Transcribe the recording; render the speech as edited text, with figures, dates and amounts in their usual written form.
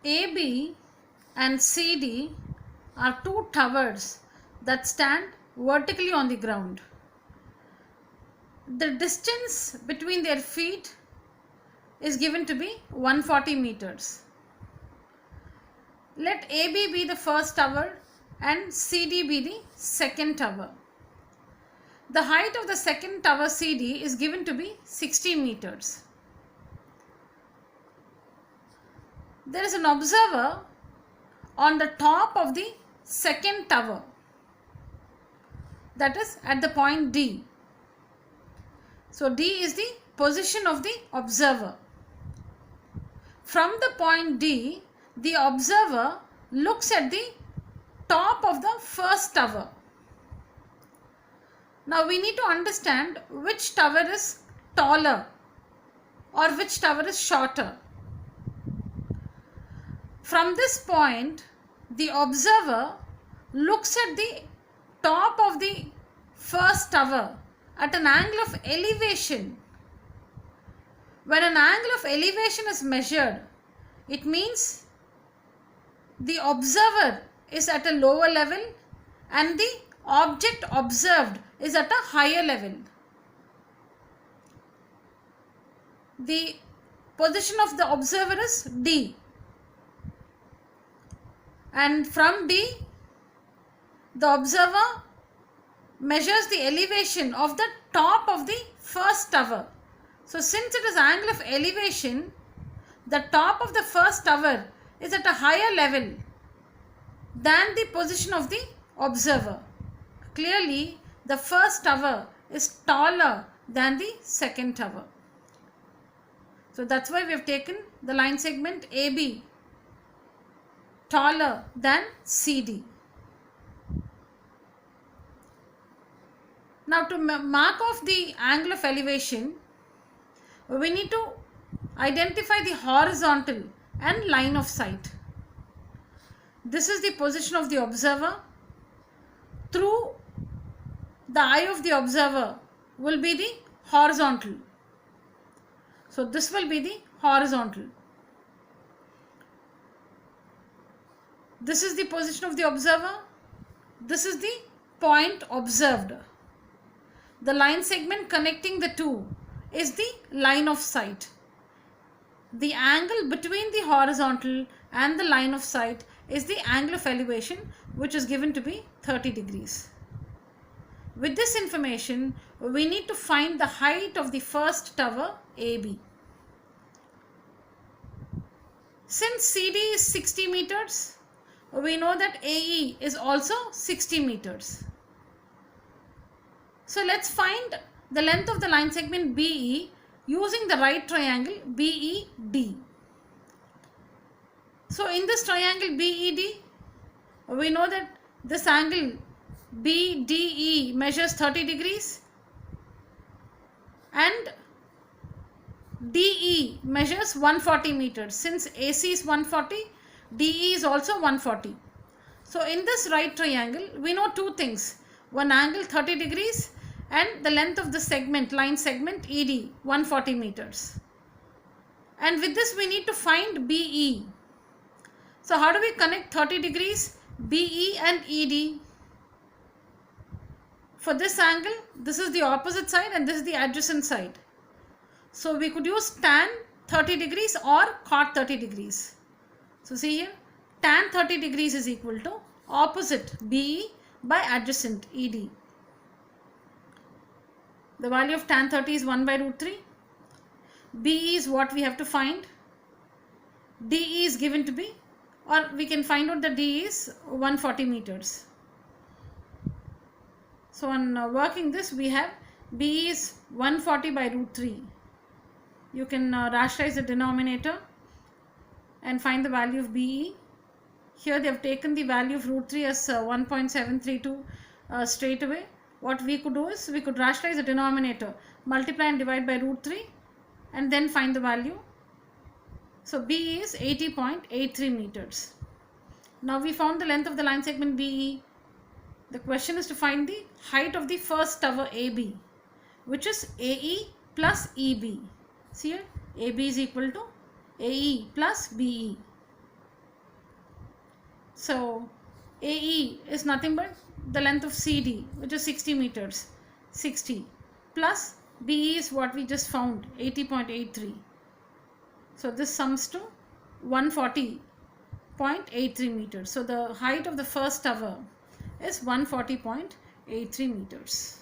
AB and CD are two towers that stand vertically on the ground. The distance between their feet is given to be 140 meters. Let AB be the first tower and CD be the second tower. The height of the second tower CD is given to be 60 meters. There is an observer on the top of the second tower, that is at the point D. So D is the position of the observer. From the point D, the observer looks at the top of the first tower. Now we need to understand which tower is taller or which tower is shorter. From this point, the observer looks at the top of the first tower at an angle of elevation. When an angle of elevation is measured, it means the observer is at a lower level and the object observed is at a higher level. The position of the observer is D. And from D, the observer measures the elevation of the top of the first tower. So since it is angle of elevation, the top of the first tower is at a higher level than the position of the observer. Clearly, the first tower is taller than the second tower. So that's why we have taken the line segment AB taller than CD. Now to mark off the angle of elevation, we need to identify the horizontal and line of sight. This is the position of the observer. Through the eye of the observer will be the horizontal. So this will be the horizontal. This is the position of the observer. This is the point observed. The line segment connecting the two is the line of sight. The angle between the horizontal and the line of sight is the angle of elevation, which is given to be 30 degrees. With this information, we need to find the height of the first tower AB. Since CD is 60 meters, we know that AE is also 60 meters. So let's find the length of the line segment BE using the right triangle BED. So in this triangle BED, we know that this angle BDE measures 30 degrees and DE measures 140 meters. Since AC is 140, DE is also 140. So in this right triangle, we know two things. One angle 30 degrees and the length of the segment, line segment ED, 140 meters. And with this we need to find BE. So how do we connect 30 degrees, BE and ED? For this angle, this is the opposite side and this is the adjacent side. So we could use tan 30 degrees or cot 30 degrees. So see here, tan 30 degrees is equal to opposite BE by adjacent ED. The value of tan 30 is 1 by root 3. BE is what we have to find. DE is given to be, or we can find out that DE is 140 meters. So on working this, we have BE is 140 by root 3. You can rationalize the denominator and find the value of BE. Here they have taken the value of root 3 as 1.732 straight away. What we could do is we could rationalize the denominator, multiply and divide by root 3 and then find the value. So BE is 80.83 meters. Now we found the length of the line segment BE. The question is to find the height of the first tower AB, which is AE plus EB. See here, AB is equal to AE plus BE. So AE is nothing but the length of CD, which is 60 meters, 60, plus BE is what we just found, 80.83. So this sums to 140.83 meters. So the height of the first tower is 140.83 meters.